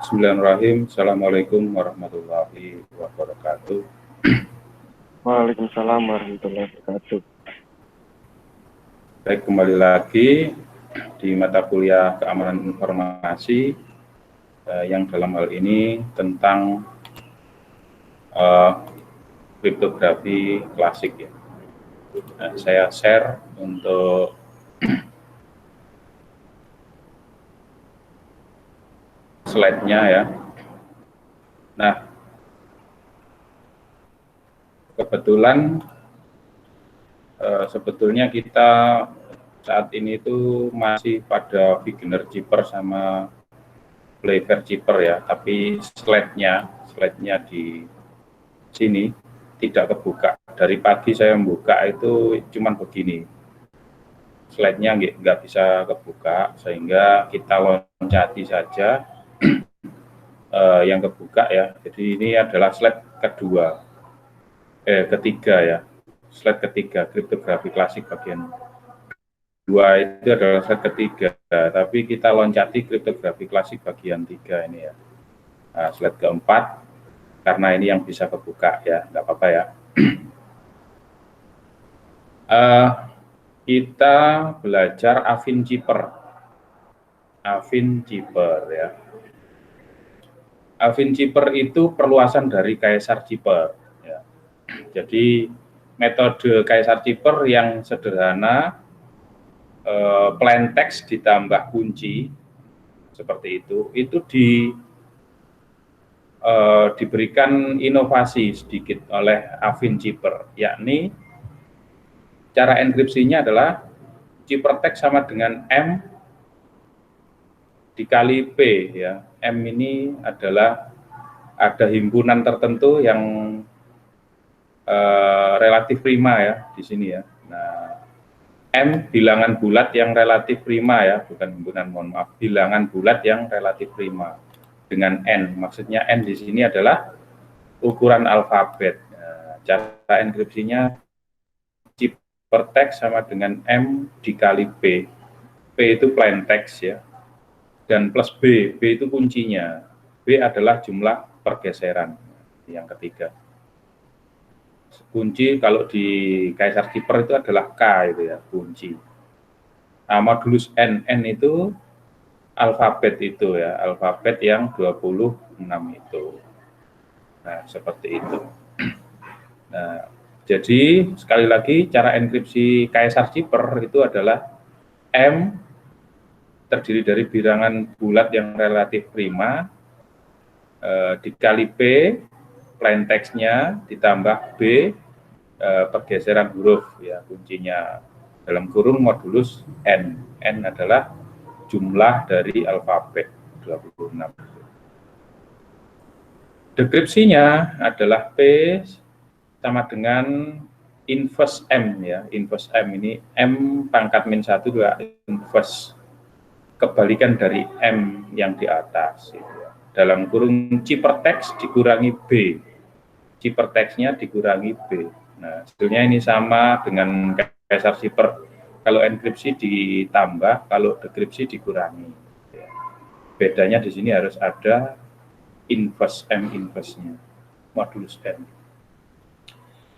Bismillahirrahmanirrahim. Assalamualaikum warahmatullahi wabarakatuh. Waalaikumsalam warahmatullahi wabarakatuh. Baik, kembali lagi di mata kuliah keamanan informasi yang dalam hal ini tentang kriptografi klasik ya. Saya share untuk slide-nya ya. Nah, kebetulan sebetulnya kita saat ini itu masih pada beginner chipper sama playfair chipper ya, tapi slide-nya di sini tidak kebuka. Dari pagi saya membuka itu cuman begini, slide-nya nggak bisa kebuka, sehingga kita loncati saja yang kebuka ya. Jadi ini adalah slide ketiga ya, slide ketiga kriptografi klasik bagian 2 itu adalah slide ketiga, tapi kita loncati kriptografi klasik bagian 3 ini ya. Nah, slide keempat, karena ini yang bisa kebuka ya, nggak apa-apa ya. Kita belajar Affine Chipper ya. Affine Chipper itu perluasan dari Caesar Chipper ya. Jadi metode Caesar Chipper yang sederhana, plain text ditambah kunci seperti itu diberikan inovasi sedikit oleh Affine Chipper, yakni cara enkripsinya adalah ciphertext sama dengan M dikali P ya. M ini adalah ada himpunan tertentu yang relatif prima ya di sini ya. Nah, M bilangan bulat yang relatif prima ya, bukan himpunan, mohon maaf, bilangan bulat yang relatif prima dengan N. Maksudnya N di sini adalah ukuran alfabet. Nah, cara enkripsinya ciphertext sama dengan M dikali P. P itu plain text ya. Dan plus B itu kuncinya. B adalah jumlah pergeseran yang ketiga. Kunci kalau di Caesar Chipper itu adalah K itu ya, kunci. Nah, modulus N itu alfabet itu ya, alfabet yang 26 itu. Nah, seperti itu. Nah, jadi sekali lagi cara enkripsi Caesar Chipper itu adalah M terdiri dari bilangan bulat yang relatif prima dikali P plain text-nya ditambah B pergeseran huruf ya, kuncinya dalam kurung modulus N. N adalah jumlah dari alfabet 26. Dekripsinya adalah P sama dengan inverse M ya. Inverse M ini M pangkat min 1 adalah inverse, kebalikan dari M yang di atas gitu ya. Dalam kurung ciphertext dikurangi B, ciphertext-nya dikurangi B. Nah, sebetulnya ini sama dengan Caesar Chipper. Kalau enkripsi ditambah, kalau dekripsi dikurangi. Bedanya di sini harus ada inverse M inverse-nya, modulus N.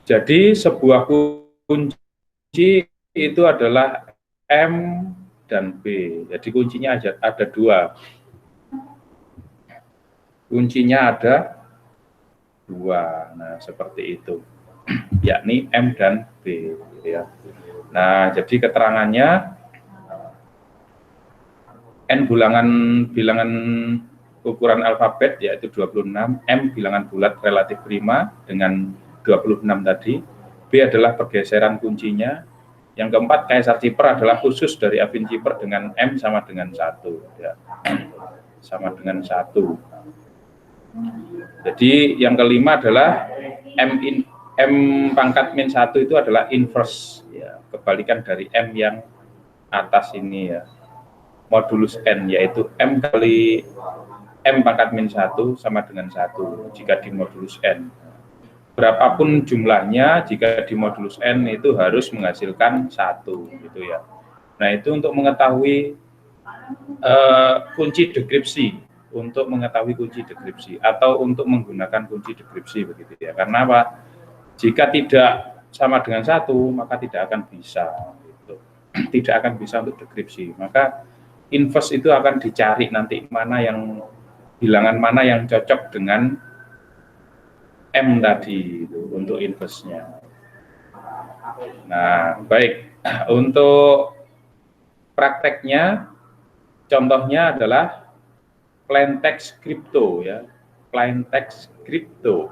Jadi sebuah kunci itu adalah M dan B. Jadi kuncinya ada 2. Kuncinya ada 2. Nah, seperti itu. Yakni M dan B ya. Nah, jadi keterangannya N bilangan ukuran alfabet yaitu 26, M bilangan bulat relatif prima dengan 26 tadi, B adalah pergeseran kuncinya. Yang keempat, Caesar Chipper adalah khusus dari Affine Chipper dengan M sama dengan 1 ya. Sama dengan 1. Jadi yang kelima adalah M pangkat min 1 itu adalah inverse ya, kebalikan dari M yang atas ini ya. Modulus N yaitu M kali M pangkat min 1 sama dengan 1 jika dimodulus N. Berapapun jumlahnya, jika dimodulus N itu harus menghasilkan 1 gitu ya. Nah, itu untuk mengetahui kunci dekripsi untuk mengetahui kunci dekripsi atau untuk menggunakan kunci dekripsi begitu ya. Karena apa? Jika tidak sama dengan 1, maka tidak akan bisa gitu. Tidak akan bisa untuk dekripsi. Maka inverse itu akan dicari nanti bilangan mana yang cocok dengan M tadi itu untuk inverse-nya. Nah, baik. Untuk prakteknya, contohnya adalah plain text crypto ya. Plain text crypto.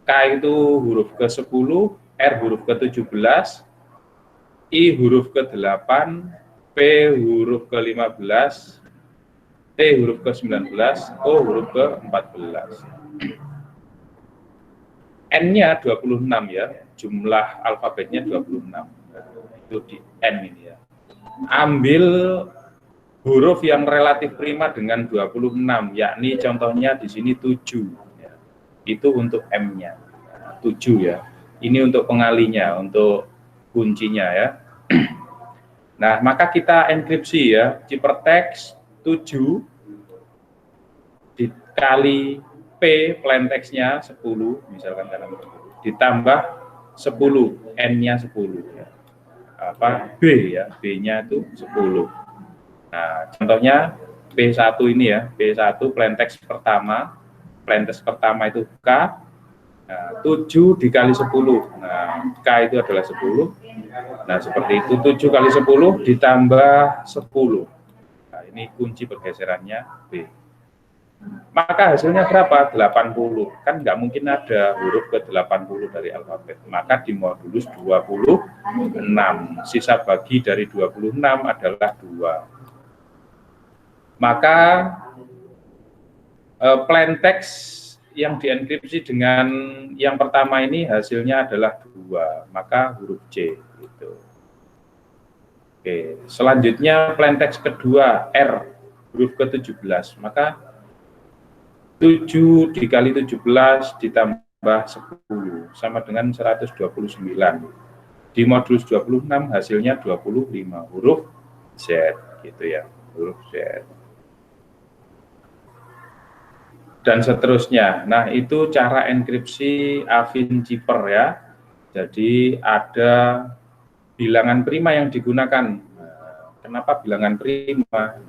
K itu huruf ke-10, R huruf ke-17, I huruf ke-8, P huruf ke-15, T huruf ke-19, O huruf ke-14. N-nya 26 ya, jumlah alfabetnya 26. Itu di N ini ya. Ambil huruf yang relatif prima dengan 26, yakni contohnya di sini 7. Ya. Itu untuk M-nya, 7 ya. Ini untuk pengalinya, untuk kuncinya ya. Nah, maka kita enkripsi ya, ciphertext 7 dikali P plain text-nya 10 misalkan dalam ditambah 10, N-nya 10 ya. B ya, B-nya itu 10. Nah, contohnya P1 ini ya, P1 plain text pertama itu K. Nah, 7 dikali 10. Nah, K itu adalah 10. Nah, seperti itu 7 kali 10 ditambah 10. Nah, ini kunci pergeserannya B. Maka hasilnya berapa? 80. Kan nggak mungkin ada huruf ke-80 dari alfabet. Maka dimodulus 26. Sisa bagi dari 26 adalah 2. Maka plain text yang dienkripsi dengan yang pertama ini hasilnya adalah 2. Maka huruf C. Gitu. Oke. Selanjutnya plain text kedua, R. Huruf ke-17. Maka 7 dikali 17 ditambah 10 sama dengan 129. Dimodulus 26 hasilnya 25, huruf Z gitu ya, huruf Z. Dan seterusnya. Nah, itu cara enkripsi Affine Cipher ya. Jadi ada bilangan prima yang digunakan. Kenapa bilangan prima?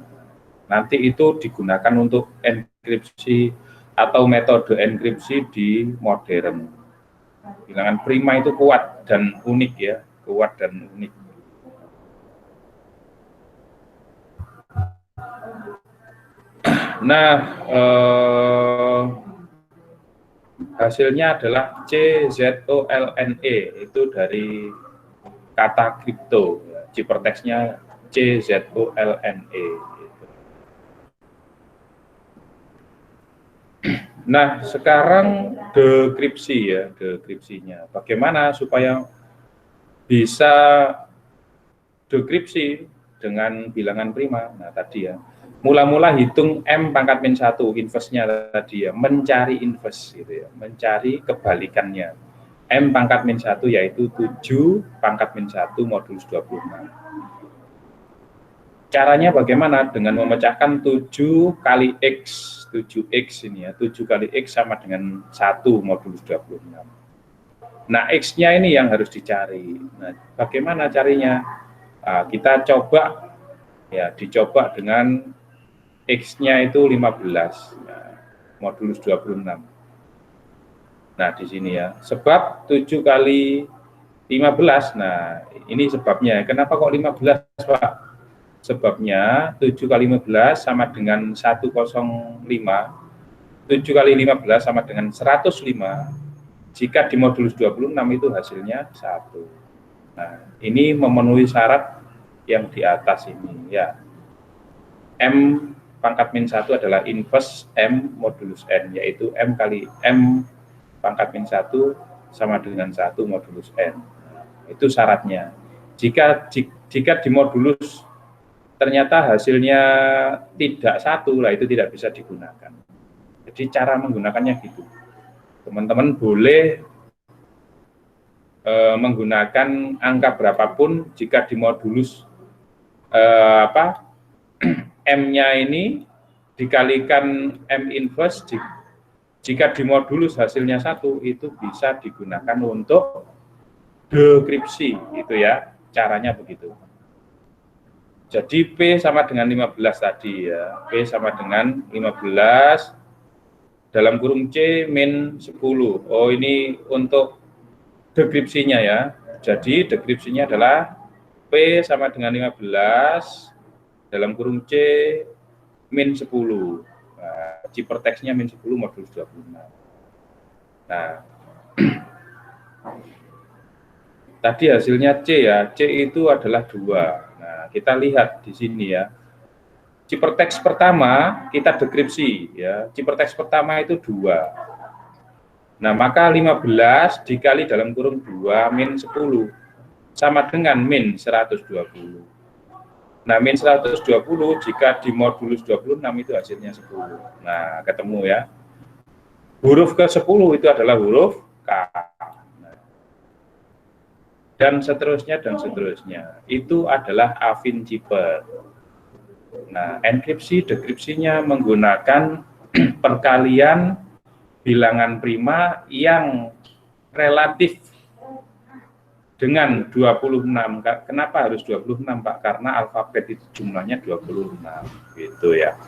Nanti itu digunakan untuk enkripsi atau metode enkripsi di modern. Bilangan prima itu kuat dan unik ya, kuat dan unik. Nah, hasilnya adalah CZOLNE, itu dari kata kripto, ciphertext-nya CZOLNE. Nah, sekarang dekripsi ya, dekripsinya. Bagaimana supaya bisa dekripsi dengan bilangan prima? Nah, tadi ya. Mula-mula hitung M pangkat min 1, inverse-nya tadi ya, mencari inverse gitu ya, mencari kebalikannya. M pangkat min 1 yaitu 7 pangkat min 1 modulus 26. Caranya bagaimana? Dengan memecahkan 7 kali X. 7X ini ya, 7 kali X sama dengan 1 modulus 26. Nah, X-nya ini yang harus dicari. Nah, bagaimana carinya? Nah, kita coba, ya dicoba dengan X-nya itu 15, nah, modulus 26. Nah, di sini ya, sebab 7 kali 15, nah ini sebabnya. Kenapa kok 15, Pak? Sebabnya 7 kali 15 sama dengan 105, 7 kali 15 sama dengan 105, jika dimodulus 26 itu hasilnya 1. Nah, ini memenuhi syarat yang di atas ini ya. M pangkat min 1 adalah inverse M modulus N, yaitu M kali M pangkat min 1 sama dengan 1 modulus N. Itu syaratnya. Jika dimodulus ternyata hasilnya tidak 1, lah itu tidak bisa digunakan. Jadi cara menggunakannya gitu. Teman-teman boleh menggunakan angka berapapun jika dimodulus M-nya ini dikalikan M inverse, jika dimodulus hasilnya 1, itu bisa digunakan untuk dekripsi, gitu ya, caranya begitu. Jadi P sama dengan 15 tadi ya, P sama dengan 15 dalam kurung C min 10. Oh, ini untuk dekripsinya ya. Jadi dekripsinya adalah P sama dengan 15 dalam kurung C min 10. Nah, ciperteksnya min 10 modulus 26. Nah, tadi hasilnya C ya, C itu adalah 2. Nah, kita lihat di sini ya. Ciperteks pertama kita dekripsi ya. Ciperteks pertama itu 2. Nah, maka 15 dikali dalam kurung 2 min 10 sama dengan min 120. Nah, min 120 jika dimodulus 26 itu hasilnya 10. Nah, ketemu ya. Huruf ke-10 itu adalah huruf K. Dan seterusnya dan seterusnya. Itu adalah Affine Cipher. Nah, enkripsi dekripsinya menggunakan perkalian bilangan prima yang relatif dengan 26. Kenapa harus 26, Pak? Karena alfabet itu jumlahnya 26, gitu ya.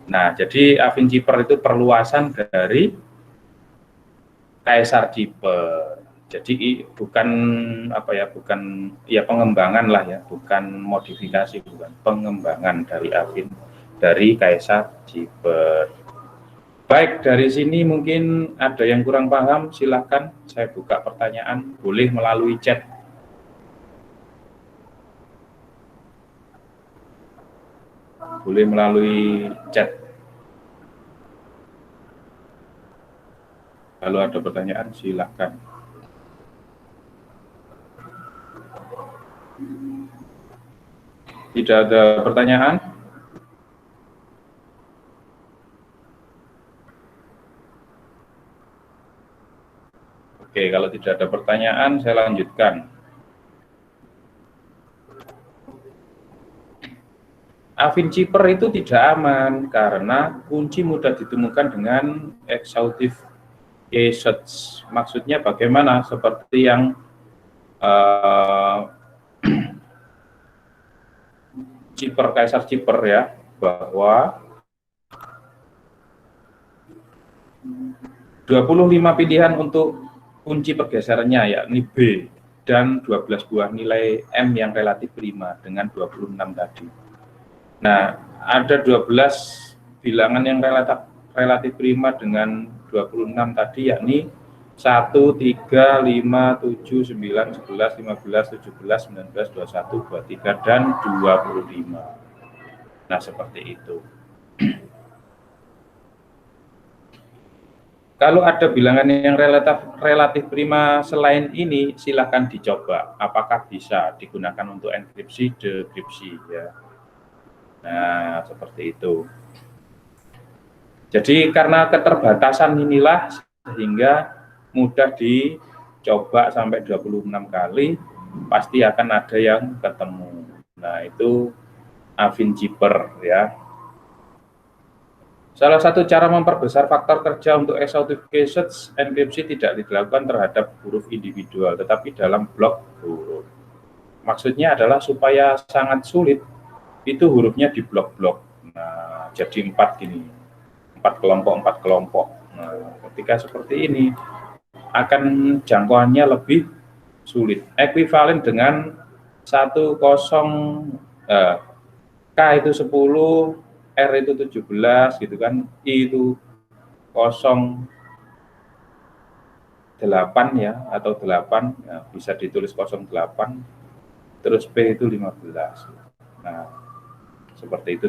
Nah, jadi Affine Cipher itu perluasan dari Caesar Cipher. Jadi bukan apa ya, bukan ya pengembangan lah ya, bukan modifikasi, bukan pengembangan dari Affine dari Caesar Cipher. Baik, dari sini mungkin ada yang kurang paham, silahkan saya buka pertanyaan, boleh melalui chat. Boleh melalui chat. Kalau ada pertanyaan silahkan. Tidak ada pertanyaan? Oke, kalau tidak ada pertanyaan, saya lanjutkan. Affine Cipher itu tidak aman karena kunci mudah ditemukan dengan exhaustive search. Maksudnya bagaimana? Seperti yang Cipher, Caesar Cipher ya, bahwa 25 pilihan untuk kunci pergeserannya yakni B dan 12 buah nilai M yang relatif prima dengan 26 tadi. Nah, ada 12 bilangan yang relatif prima dengan 26 tadi yakni 1, 3, 5, 7, 9, 11, 15, 17, 19, 21, 23, dan 25. Nah, seperti itu. Kalau ada bilangan yang relatif prima selain ini, silahkan dicoba. Apakah bisa digunakan untuk enkripsi, dekripsi ya. Nah, seperti itu. Jadi karena keterbatasan inilah sehingga mudah dicoba sampai 26 kali, pasti akan ada yang ketemu. Nah, itu Affine Cipher ya. Salah satu cara memperbesar faktor kerja untuk exhaustive search enkripsi tidak dilakukan terhadap huruf individual, tetapi dalam blok huruf. Maksudnya adalah supaya sangat sulit, itu hurufnya di blok-blok. Nah, jadi 4 gini, 4 kelompok. Nah, ketika seperti ini, akan jangkauannya lebih sulit. Ekuivalen dengan 10, K itu 10, R itu 17 gitu kan, I itu 08 ya, atau 8 ya, bisa ditulis 08, terus P itu 15. Nah, seperti itu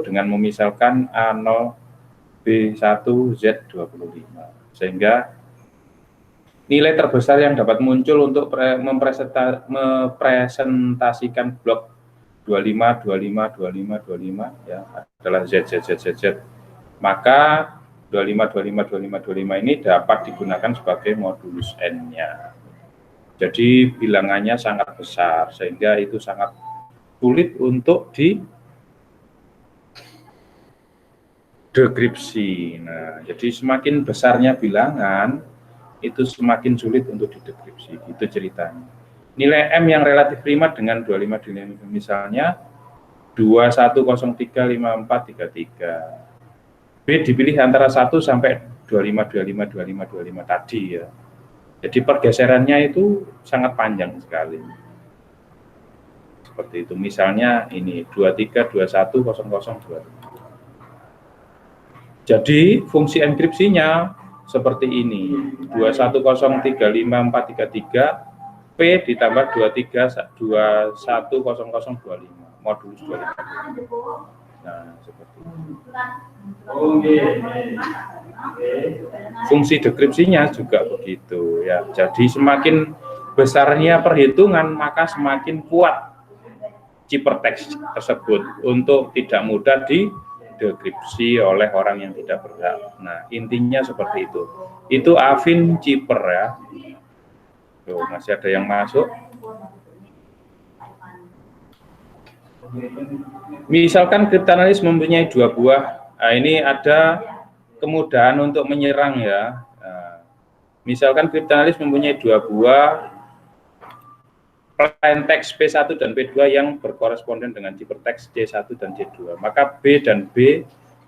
dengan memisalkan A0, B1, Z25, sehingga nilai terbesar yang dapat muncul untuk mempresentasikan blok 25 ya adalah Z. Maka 25 ini dapat digunakan sebagai modulus N-nya. Jadi bilangannya sangat besar sehingga itu sangat sulit untuk dekripsi. Nah, jadi semakin besarnya bilangan, itu semakin sulit untuk didekripsi. Itu ceritanya. Nilai M yang relatif prima dengan 25 dinamika, misalnya 21035433. B dipilih antara 1 sampai 25, 25, 25, 25 tadi ya. Jadi pergeserannya itu sangat panjang sekali. Seperti itu. Misalnya ini 23, 21, 00, 23. Jadi fungsi enkripsinya seperti ini. 21035433 P ditambah 23210025 modulus 25. Nah, seperti itu. Fungsi dekripsinya juga begitu ya. Jadi semakin besarnya perhitungan, maka semakin kuat ciphertext tersebut untuk tidak mudah didekripsi oleh orang yang tidak berhak. Nah, intinya seperti itu. Itu Affine Cipher ya. Tuh, masih ada yang masuk. Misalkan kriptanalis mempunyai 2 buah. Nah, ini ada kemudahan untuk menyerang ya. Nah, misalkan kriptanalis mempunyai 2 buah plaintext P1 dan P2 yang berkoresponden dengan ciphertext C1 dan C2. Maka B dan B,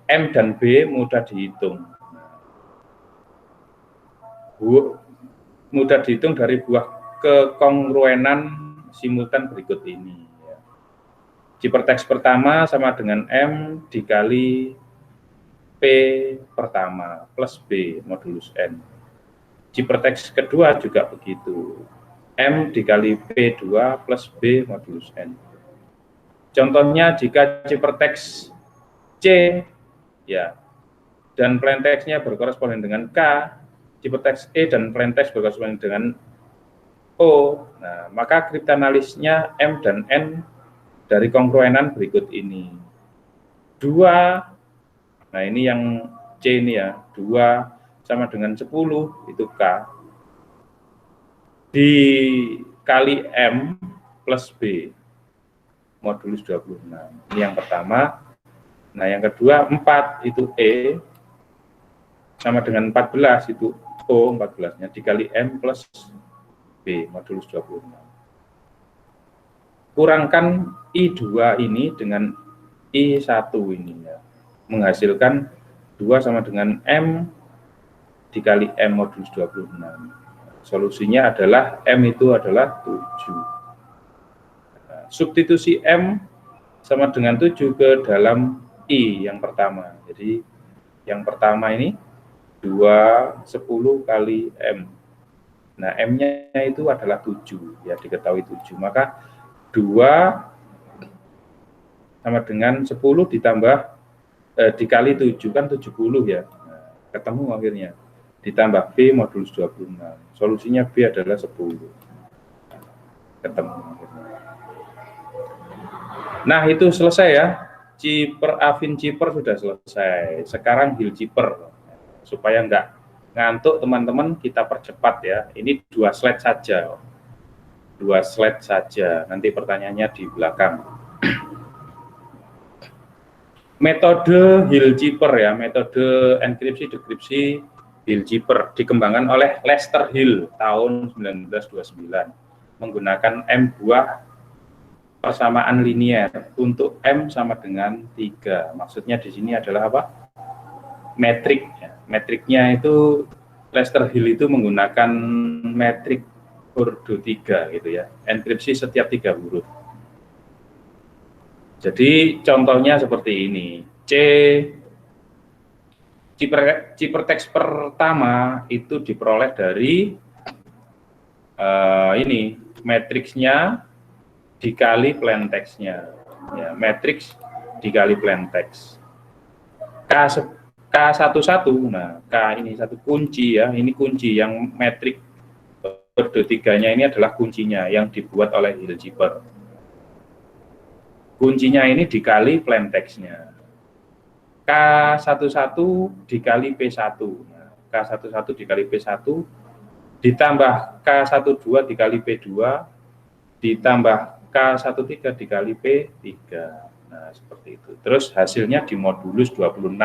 M dan B mudah dihitung. Mudah dihitung dari buah kekongruenan simultan berikut ini. Ciphertext pertama sama dengan M dikali P pertama plus B modulus N. Ciphertext kedua juga begitu. M dikali P2 plus B modulus N. Contohnya jika ciphertext C ya dan plaintext-nya berkoresponden dengan K, ciphertext E dan plaintext berkoresponden dengan O. Nah, maka kriptanalisnya M dan N dari kongruenan berikut ini. 2, nah ini yang C ini ya, 2 sama dengan 10, itu K. Dikali M plus B, modulus 26. Ini yang pertama. Nah yang kedua, 4 itu E, sama dengan 14 itu O, 14-nya, dikali M plus B, modulus 26. Kurangkan I2 ini dengan I1 ini ya, menghasilkan 2 sama dengan M dikali M modulus 26. Solusinya adalah M itu adalah 7. Nah, substitusi M sama dengan 7 ke dalam I yang pertama. Jadi yang pertama ini 2, 10 kali M. Nah M-nya itu adalah 7, ya diketahui 7. Maka 2 sama dengan 10 ditambah dikali 7 kan 70 ya. Nah, ketemu akhirnya. Ditambah B modulus 26. Solusinya B adalah 10. Ketemu akhirnya. Nah, itu selesai ya. Affine Cipher sudah selesai. Sekarang Hill Cipher. Supaya enggak ngantuk teman-teman, kita percepat ya. Ini 2 slide saja. 2 slide saja, nanti pertanyaannya di belakang. Metode Hill Cipher ya, metode enkripsi dekripsi Hill Cipher dikembangkan oleh Lester Hill tahun 1929 menggunakan M buah persamaan linier untuk M sama dengan 3. Maksudnya di sini adalah apa? Metrik. Metriknya itu Lester Hill itu menggunakan metrik Ordo 3 gitu ya, enkripsi setiap 3 huruf. Jadi contohnya seperti ini. Ciphertext pertama itu diperoleh dari ini matriksnya dikali plaintext-nya. Ya, matriks dikali plaintext. K11, nah K ini satu kunci ya, ini kunci yang metrik Ordo 3-nya ini adalah kuncinya yang dibuat oleh Hill Cipher. Kuncinya ini dikali plaintext-nya. K11 dikali P1. Nah, K11 dikali P1 ditambah K12 dikali P2 ditambah K13 dikali P3. Nah, seperti itu. Terus hasilnya dimodulus 26.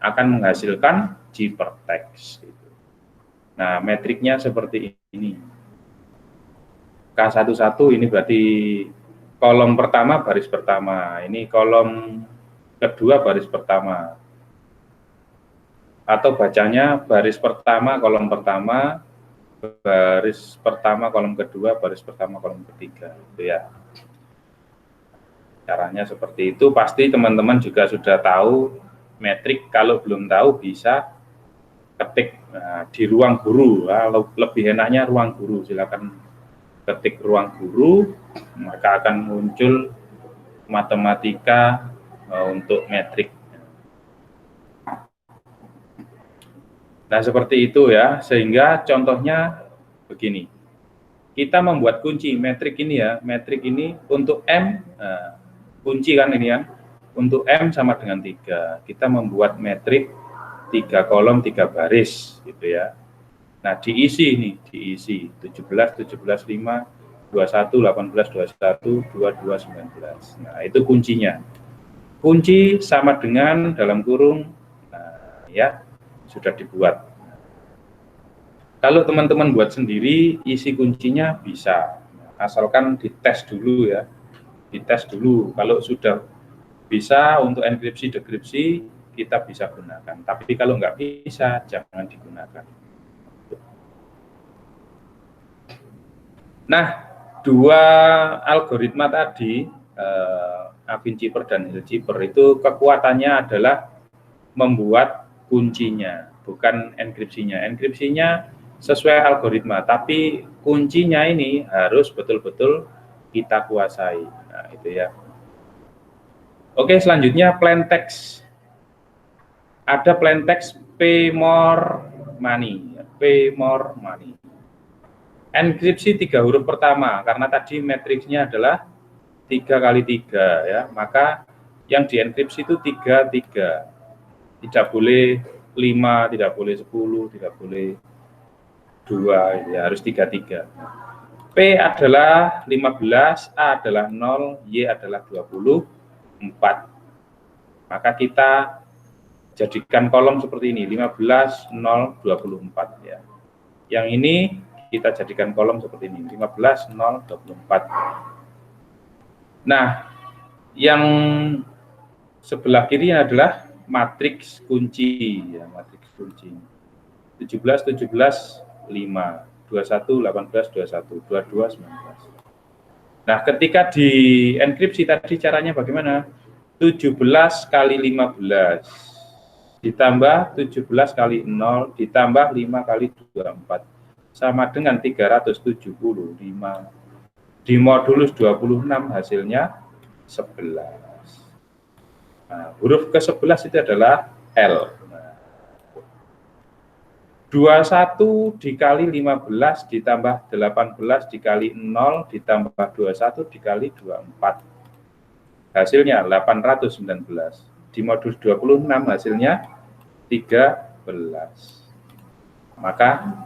akan menghasilkan G/text. Nah, metriknya seperti ini. K11 ini berarti kolom pertama baris pertama, ini kolom kedua baris pertama. Atau bacanya baris pertama kolom pertama, baris pertama kolom kedua, baris pertama kolom ketiga, gitu ya. Caranya seperti itu. Pasti teman-teman juga sudah tahu metrik. Kalau belum tahu bisa ketik di ruang guru. Lebih enaknya ruang guru. Silakan ketik ruang guru, maka akan muncul matematika untuk metrik. Nah, seperti itu ya. Sehingga contohnya begini. Kita membuat kunci metrik ini ya. Metrik ini untuk M, kunci kan ini ya. Untuk M sama dengan 3. Kita membuat metrik 3 kolom 3 baris gitu ya. Nah, diisi ini, diisi 17, 17, 5, 21, 18, 21, 22, 19. Nah, itu kuncinya. Kunci sama dengan dalam kurung, nah, ya, sudah dibuat. Kalau teman-teman buat sendiri, isi kuncinya bisa. Asalkan dites dulu ya. Dites dulu. Kalau sudah bisa untuk enkripsi, dekripsi, kita bisa gunakan. Tapi kalau nggak bisa, jangan digunakan. Nah, dua algoritma tadi, Avin-Cheaper dan Hill-Cheaper, itu kekuatannya adalah membuat kuncinya, bukan enkripsinya. Enkripsinya sesuai algoritma, tapi kuncinya ini harus betul-betul kita kuasai. Nah, itu ya. Oke, selanjutnya plain text. Ada plain text pay more money. Pay more money. Enkripsi 3 huruf pertama, karena tadi matriksnya adalah 3 kali 3 ya, maka yang dienkripsi itu 3, 3. Tidak boleh 5, tidak boleh 10, tidak boleh 2, ya harus 3, 3. P adalah 15, A adalah 0, Y adalah 24. Maka kita jadikan kolom seperti ini, 15, 0, 24 ya. Yang ini kita jadikan kolom seperti ini, 15, 0, 24. Nah, yang sebelah kiri adalah matriks kunci ya, matriks kunci. 17, 17, 5, 21, 18, 21, 22, 19. Nah, ketika di enkripsi tadi caranya bagaimana? 17 kali 15 ditambah 17 kali 0 ditambah 5 kali 24 sama dengan 375. Dimodulus 26 hasilnya 11. Nah, huruf ke-11 itu adalah L. Nah, 21 dikali 15 ditambah 18 dikali 0 ditambah 21 dikali 24. Hasilnya 819. Dimodulus 26 hasilnya 13. Maka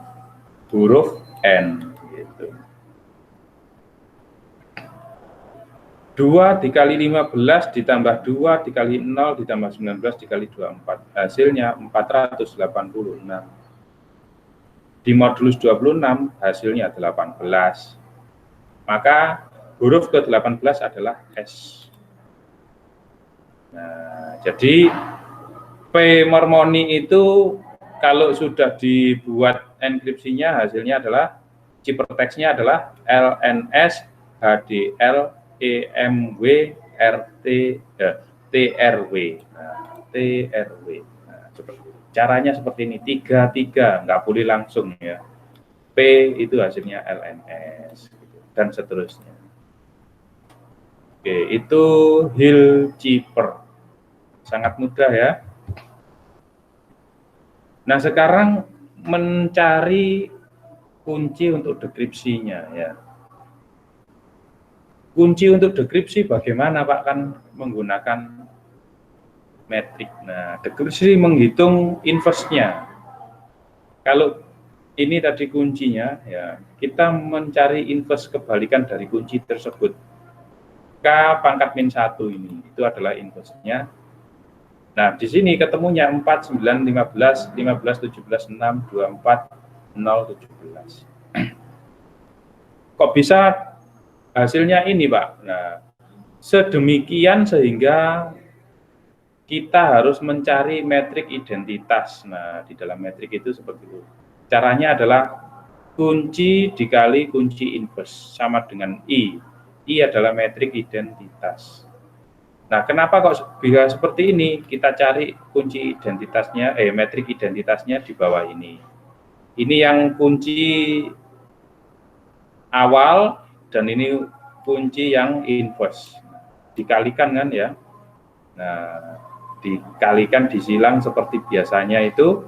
huruf N gitu. 2 dikali 15 ditambah 2 dikali 0 ditambah 19 dikali 24. Hasilnya 486. Dimodulus 26 hasilnya 18. Maka huruf ke-18 adalah S. Nah, jadi P mormoni itu kalau sudah dibuat enkripsinya hasilnya adalah ciphertextnya adalah LNS HDL EMW RT TRW. Nah, TRW. Nah, caranya seperti ini, 3 nggak boleh langsung ya. P itu hasilnya LNS dan seterusnya. Oke, itu Hill-Cheaper. Sangat mudah ya. Nah, sekarang mencari kunci untuk dekripsinya ya. Kunci untuk dekripsi bagaimana Pak? Kan menggunakan metrik. Nah, dekripsi menghitung inverse-nya. Kalau ini tadi kuncinya ya, kita mencari inverse kebalikan dari kunci tersebut. K pangkat min 1 ini, itu adalah inverse-nya. Nah, di sini ketemunya 4, 9, 15, 15, 17, 6, 24, 0, 17. Kok bisa hasilnya ini, Pak? Nah, sedemikian sehingga kita harus mencari metrik identitas. Nah, di dalam metrik itu seperti itu. Caranya adalah kunci dikali kunci inverse sama dengan I. I adalah metrik identitas. Nah, kenapa kok bisa seperti ini? Kita cari kunci identitasnya, metrik identitasnya di bawah ini. Ini yang kunci awal dan ini kunci yang inverse. Dikalikan kan ya. Nah, dikalikan disilang seperti biasanya itu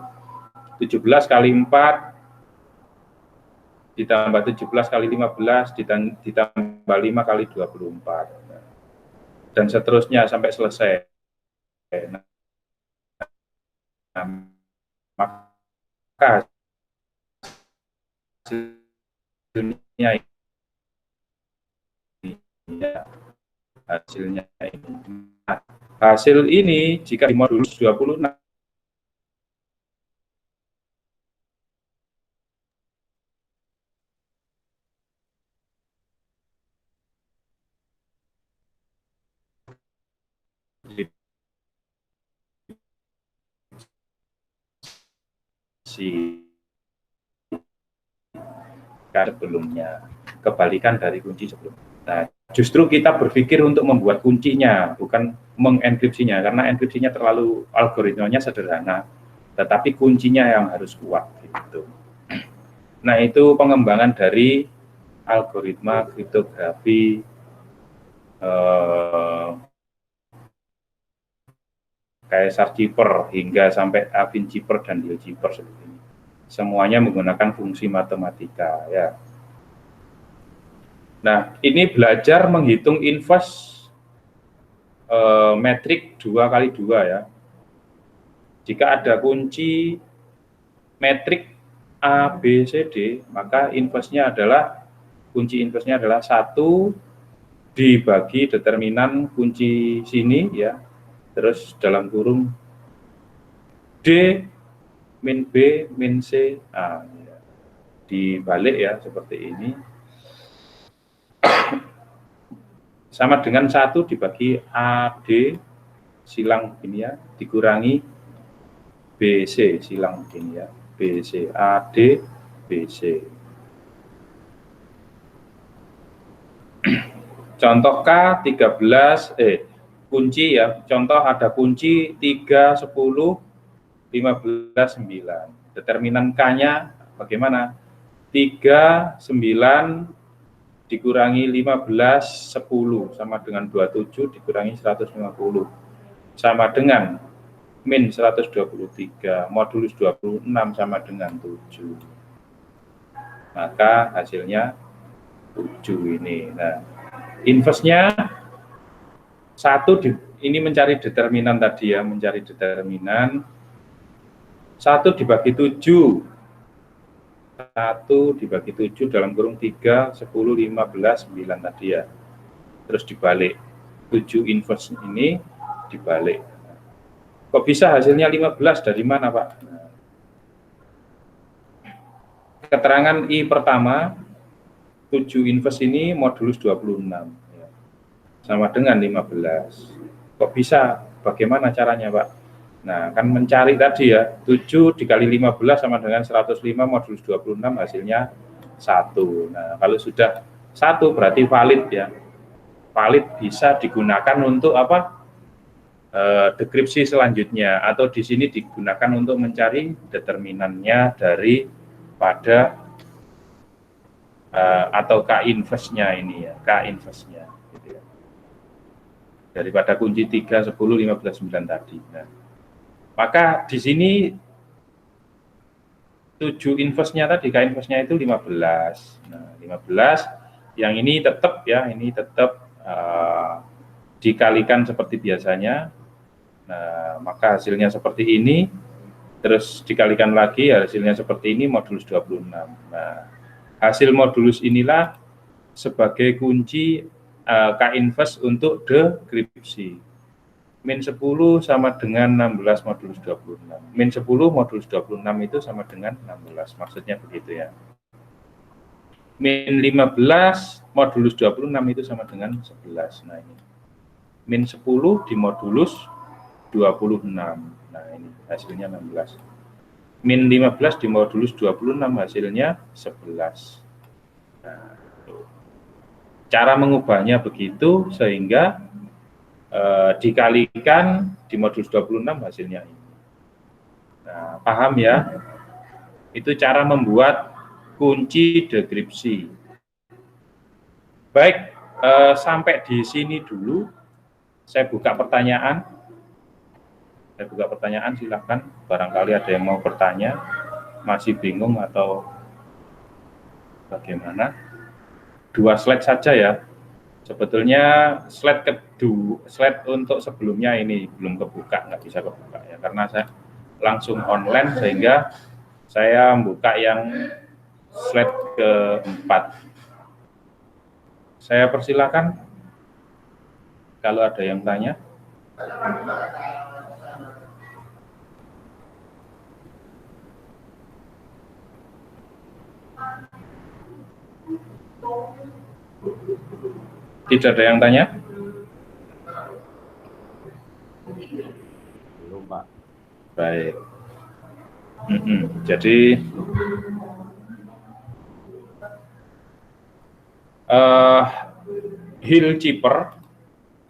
17 kali 4 ditambah 17 kali 15 ditambah 5 kali 24 dan seterusnya sampai selesai. Nah, maka hasilnya ini ya, hasilnya ini. Nah, hasil ini jika dimodulus 26 si sebelumnya, kebalikan dari kunci sebelumnya. Nah, justru kita berpikir untuk membuat kuncinya, bukan mengenkripsinya, karena enkripsinya terlalu algoritmanya sederhana, tetapi kuncinya yang harus kuat gitu. Nah, itu pengembangan dari algoritma kriptografi Caesar Cipher hingga sampai Avin Cipher dan Neil Cipher seperti ini. Semuanya menggunakan fungsi matematika ya. Nah, ini belajar menghitung inverse metrik 2 kali 2 ya. Jika ada kunci metrik A, B, C, D, maka inverse-nya adalah kunci inverse-nya adalah 1 dibagi determinan kunci sini ya. Terus dalam kurung D min B min C A ya. Dibalik ya seperti ini. Sama dengan 1 dibagi AD silang ini ya, dikurangi BC silang ini ya, BC AD BC. Contoh K 13 kunci ya, contoh ada kunci 3 10 15 9. Determinan K-nya bagaimana? 3 9 dikurangi 15 10 sama dengan 27 dikurangi 150 sama dengan min 123 modulus 26 sama dengan 7. Maka hasilnya 7 ini. Nah, inverse-nya 1 ini mencari determinan tadi ya, mencari determinan 1 dibagi 7. 1 dibagi 7 dalam kurung 3, 10, 15, 9 tadi ya. Terus dibalik. 7 inverse ini dibalik. Kok bisa hasilnya 15 dari mana, Pak? Keterangan I pertama, 7 inverse ini modulus 26. Sama dengan 15. Kok bisa? Bagaimana caranya, Pak? Nah, kan mencari tadi ya, 7 dikali 15 sama dengan 105 modulus 26 hasilnya 1. Nah, kalau sudah 1 berarti valid ya. Valid bisa digunakan untuk apa? Dekripsi selanjutnya, atau di sini digunakan untuk mencari determinannya dari pada atau K inverse-nya ini ya, K inverse-nya gitu ya. Daripada kunci 3, 10, 15, 9 tadi. Nah, maka di sini 7 inverse-nya tadi, K inverse-nya itu 15. Nah, 15 yang ini tetap ya, ini tetap dikalikan seperti biasanya. Nah, maka hasilnya seperti ini, terus dikalikan lagi hasilnya seperti ini modulus 26. Nah, hasil modulus inilah sebagai kunci K inverse untuk dekripsi. min 10 sama dengan 16 modulus 26. Min 10 modulus 26 itu sama dengan 16, maksudnya begitu ya. Min 15 modulus 26 itu sama dengan 11. Nah ini. Min 10 dimodulus 26. Nah ini hasilnya 16. Min 15 dimodulus 26 hasilnya 11. Nah, cara mengubahnya begitu sehingga dikalikan di modulus 26 hasilnya ini. Nah, paham ya? Itu cara membuat kunci deskripsi. Baik, sampai di sini dulu. Saya buka pertanyaan. Silahkan. Barangkali ada yang mau bertanya, masih bingung atau bagaimana. 2 slide saja ya. Sebetulnya slide untuk sebelumnya ini belum kebuka, nggak bisa kebuka ya, karena saya langsung online sehingga saya buka yang slide keempat. Saya persilakan kalau ada yang tanya. Tidak ada yang tanya? Belum, Pak. Baik. Jadi Hill Chipper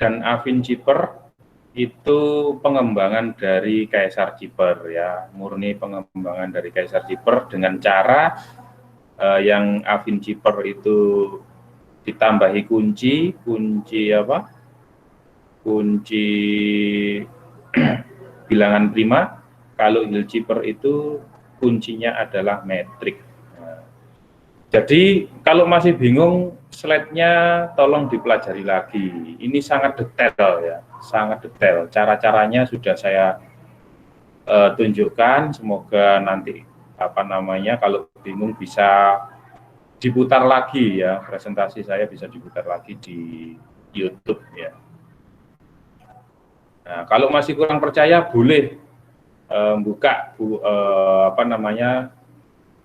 dan Affin Chipper itu pengembangan dari Kaisar Chipper ya, murni pengembangan dari Kaisar Chipper dengan cara yang Affin Chipper itu ditambahi kunci apa? Kunci bilangan prima. Kalau Hill Chipper itu kuncinya adalah metrik. Nah, jadi kalau masih bingung, slide-nya tolong dipelajari lagi. Ini sangat detail ya, sangat detail. Cara-caranya sudah saya tunjukkan. Semoga nanti kalau bingung bisa diputar lagi ya, presentasi saya bisa diputar lagi di YouTube ya. Nah, kalau masih kurang percaya boleh buka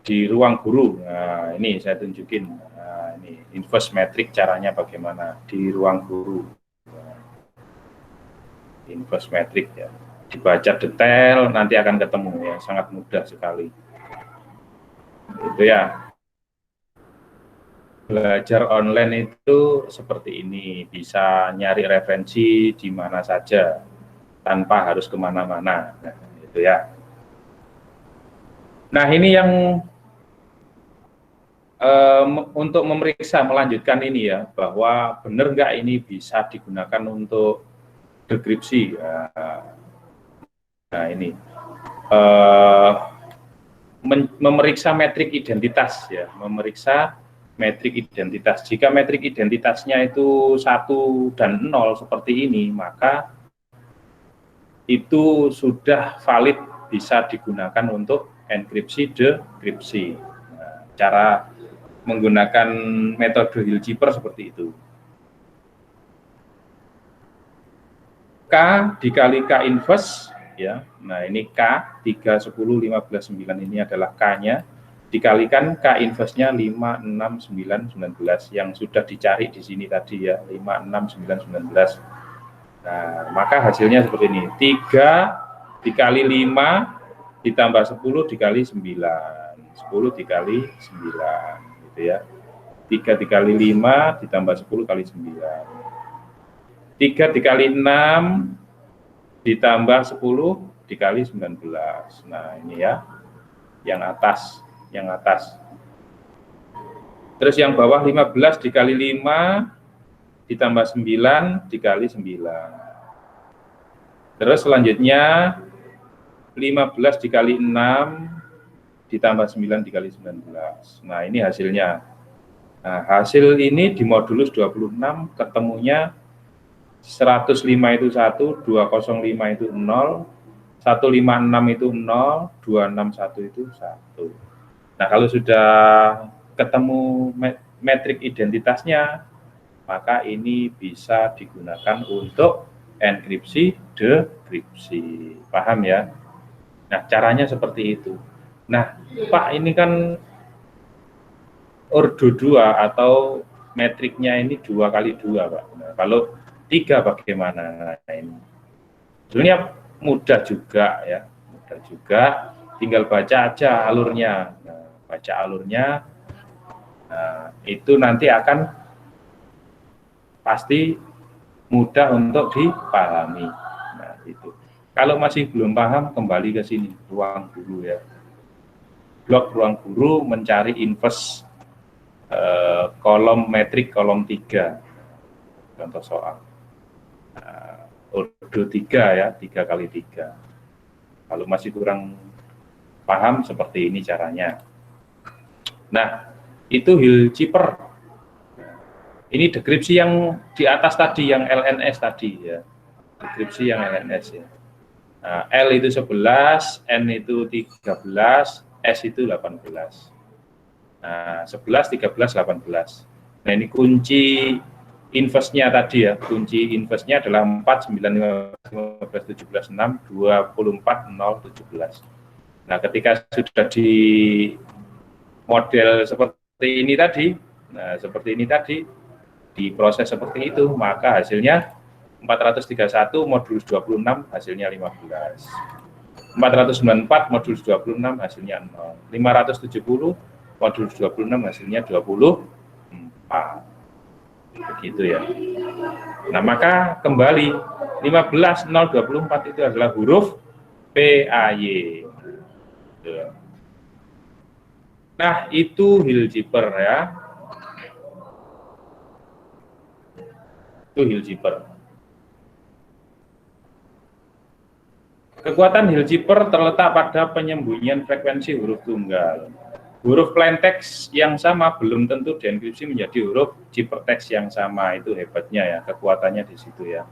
di ruang guru. Nah, ini saya tunjukin. Nah, ini inverse metric caranya bagaimana di ruang guru. Nah, inverse metric ya. Dibaca detail nanti akan ketemu ya, sangat mudah sekali. Itu ya. Belajar online itu seperti ini, bisa nyari referensi di mana saja tanpa harus kemana-mana. Nah, itu ya. Nah, ini yang untuk melanjutkan ini ya, bahwa benar nggak ini bisa digunakan untuk deskripsi. Nah, ini memeriksa metrik identitas ya, memeriksa metrik identitas. Jika metrik identitasnya itu 1 dan 0 seperti ini, maka itu sudah valid, bisa digunakan untuk enkripsi dekripsi. Nah, cara menggunakan metode Hill Chipper seperti itu. K dikali K inverse ya. Nah, ini K 3, 10, 15, 9 ini adalah K-nya. Dikalikan K inverse-nya 5, 6, 9, 19 yang sudah dicari di sini tadi ya, 5, 6, 9, 19. Nah, maka hasilnya seperti ini. 3 dikali 5 ditambah 10 dikali 9. 10 dikali 9 gitu ya. 3 dikali 5 ditambah 10 kali 9. 3 dikali 6 ditambah 10 dikali 19. Nah, ini ya. Yang atas. Terus yang bawah 15 dikali 5 ditambah 9 dikali 9. Terus selanjutnya 15 dikali 6 ditambah 9 dikali 19. Nah, ini hasilnya. Nah, hasil ini di modulus 26 ketemunya 105 itu 1, 205 itu 0, 156 itu 0, 261 itu 1. Nah, kalau sudah ketemu metrik identitasnya, maka ini bisa digunakan untuk enkripsi, dekripsi. Paham ya? Nah, caranya seperti itu. Nah, Pak, ini kan ordo 2 atau metriknya ini 2 kali 2, Pak. Nah, kalau 3 bagaimana? Nah, ini sebenarnya mudah juga ya, mudah juga. Tinggal baca aja alurnya. Nah, baca alurnya, nah, itu nanti akan pasti mudah untuk dipahami. Nah, itu. Kalau masih belum paham, kembali ke sini, ruang guru ya. Blok ruang guru mencari inverse kolom metrik kolom 3. Contoh soal. Ordo 3 ya, 3 kali 3. Kalau masih kurang paham, seperti ini caranya. Nah, itu Hilciper. Ini deskripsi yang di atas tadi, yang LNS tadi ya. Deskripsi yang LNS ya. Nah, L itu 11, N itu 13, S itu 18. Nah, 11, 13, 18. Nah, ini kunci inverse-nya tadi ya. Kunci inverse-nya adalah 4, 9, 15, 17, 6, 24, 0, 17. Nah, ketika sudah di model seperti ini tadi, nah seperti ini tadi, di proses seperti itu, maka hasilnya 431 modulus 26 hasilnya 15. 494 modulus 26 hasilnya 0. 570 modulus 26 hasilnya 24. Begitu ya. Nah, maka kembali 15 0 24 itu adalah huruf PAY. Nah, itu Hilciper ya. Itu Hilciper. Kekuatan Hilciper terletak pada penyembunyian frekuensi huruf tunggal. Huruf plain text yang sama belum tentu dienkripsi menjadi huruf ciphertext yang sama. Itu hebatnya ya, kekuatannya di situ ya.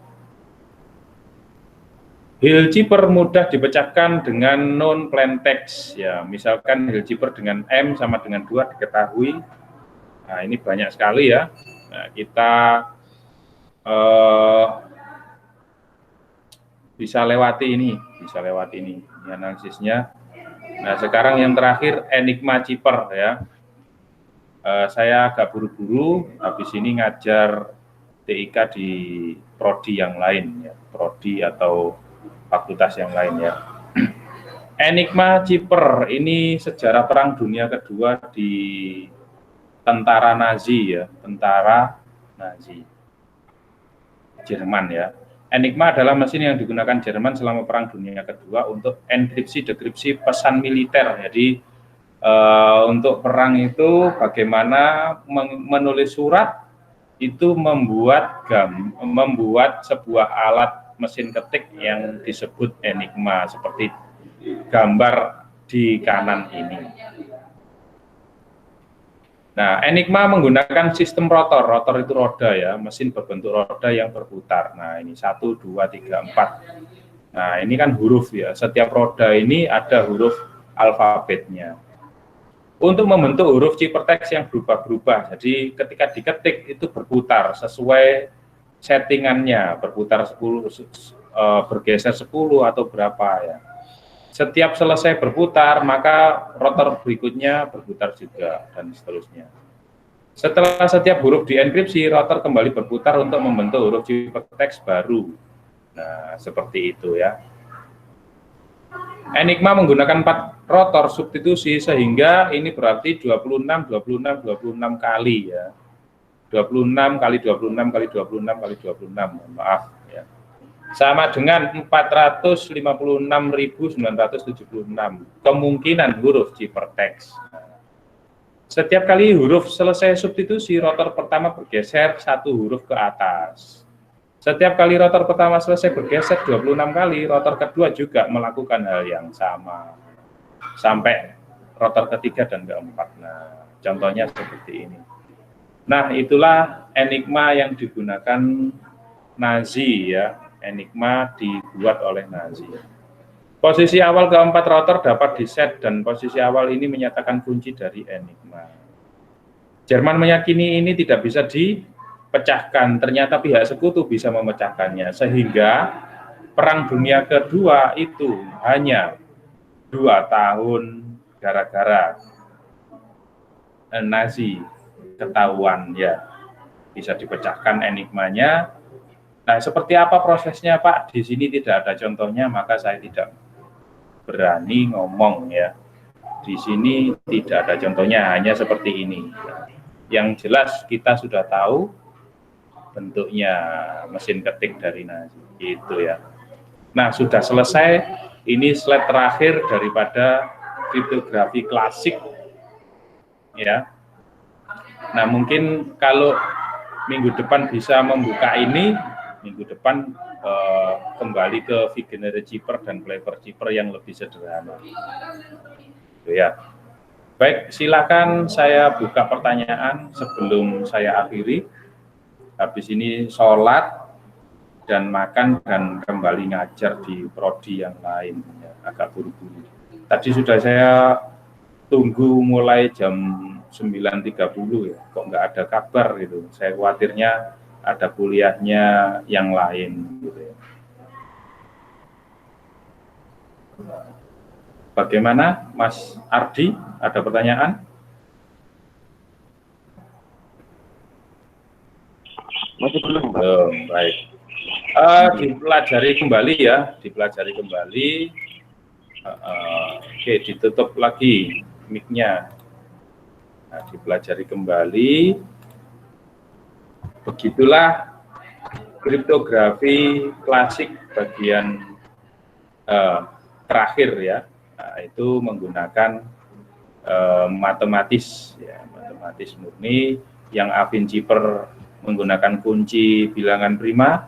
Hilciper mudah dipecahkan dengan non plain text ya. Misalkan Hilciper dengan M sama dengan 2 diketahui. Nah, ini banyak sekali ya. Nah, kita bisa lewati ini analisisnya. Nah, sekarang yang terakhir enigma Ciper ya. Saya agak buru-buru, habis ini ngajar TIK di prodi yang lain ya, prodi atau fakultas yang lain ya. Enigma Ciper ini sejarah Perang Dunia Kedua di tentara Nazi ya, tentara Nazi Jerman ya. Enigma adalah mesin yang digunakan Jerman selama Perang Dunia Kedua untuk enkripsi dekripsi pesan militer. Jadi untuk perang itu bagaimana menulis surat itu membuat sebuah alat mesin ketik yang disebut enigma seperti gambar di kanan ini. Nah, enigma menggunakan sistem rotor. Rotor itu roda ya, mesin berbentuk roda yang berputar. Nah, ini 1, 2, 3, 4. Nah, ini kan huruf ya. Setiap roda ini ada huruf alfabetnya. Untuk membentuk huruf ciphertext yang berubah-ubah. Jadi, ketika diketik itu berputar sesuai settingannya, berputar 10, bergeser 10 atau berapa ya. Setiap selesai berputar, maka rotor berikutnya berputar juga, dan seterusnya. Setelah setiap huruf dienkripsi, rotor kembali berputar untuk membentuk huruf ciphertext baru. Nah, seperti itu ya. Enigma menggunakan 4 rotor substitusi, sehingga ini berarti 26 kali ya. 26 kali 26 kali 26 kali 26, maaf ya. Sama dengan 456.976 kemungkinan huruf ciphertext. Setiap kali huruf selesai substitusi, rotor pertama bergeser 1 huruf ke atas. Setiap kali rotor pertama selesai bergeser 26 kali, rotor kedua juga melakukan hal yang sama. Sampai rotor ketiga dan keempat. Nah, contohnya seperti ini. Nah, itulah enigma yang digunakan Nazi ya. Enigma dibuat oleh Nazi. Posisi awal keempat rotor dapat diset dan posisi awal ini menyatakan kunci dari enigma. Jerman meyakini ini tidak bisa pecahkan, ternyata pihak sekutu bisa memecahkannya, sehingga Perang Dunia Kedua itu hanya 2 tahun gara-gara Nazi ketahuan ya, bisa dipecahkan enigmanya. Nah, seperti apa prosesnya Pak? Di sini tidak ada contohnya, maka saya tidak berani ngomong ya. Di sini tidak ada contohnya, hanya seperti ini. Yang jelas kita sudah tahu bentuknya mesin ketik dari Nazi, gitu ya. Nah, sudah selesai. Ini slide terakhir daripada kriptografi klasik ya. Nah, mungkin kalau minggu depan bisa membuka ini, minggu depan kembali ke Vigenère Chipper dan Clever Chipper yang lebih sederhana. Gitu ya. Baik, silakan saya buka pertanyaan sebelum saya akhiri. Habis ini sholat dan makan dan kembali ngajar di prodi yang lain, ya, agak buru-buru. Tadi sudah saya tunggu mulai jam 9.30 ya, kok nggak ada kabar gitu. Saya khawatirnya ada kuliahnya yang lain gitu ya. Bagaimana Mas Ardi, ada pertanyaan? Masih belum, Pak. Baik. Dipelajari kembali ya, dipelajari kembali. Oke, ditutup lagi mic-nya. Nah, dipelajari kembali. Begitulah kriptografi klasik bagian terakhir ya. Nah, itu menggunakan matematis ya, matematis murni. Yang Affine Chipper menggunakan kunci bilangan prima,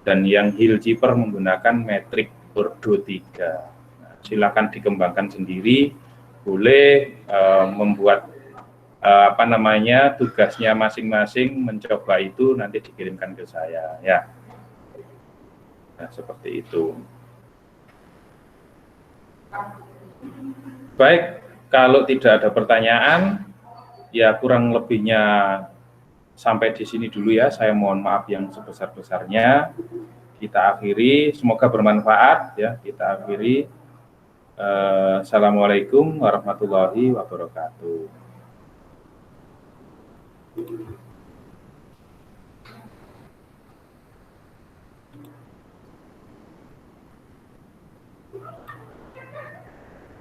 dan yang Hill Chipper menggunakan metrik Bordeaux 3. Nah, silakan dikembangkan sendiri, boleh membuat tugasnya masing-masing, mencoba itu nanti dikirimkan ke saya ya. Nah, seperti itu. Baik, kalau tidak ada pertanyaan, ya kurang lebihnya sampai di sini dulu ya. Saya mohon maaf yang sebesar-besarnya. Kita akhiri, semoga bermanfaat ya. Kita akhiri. Assalamualaikum warahmatullahi wabarakatuh.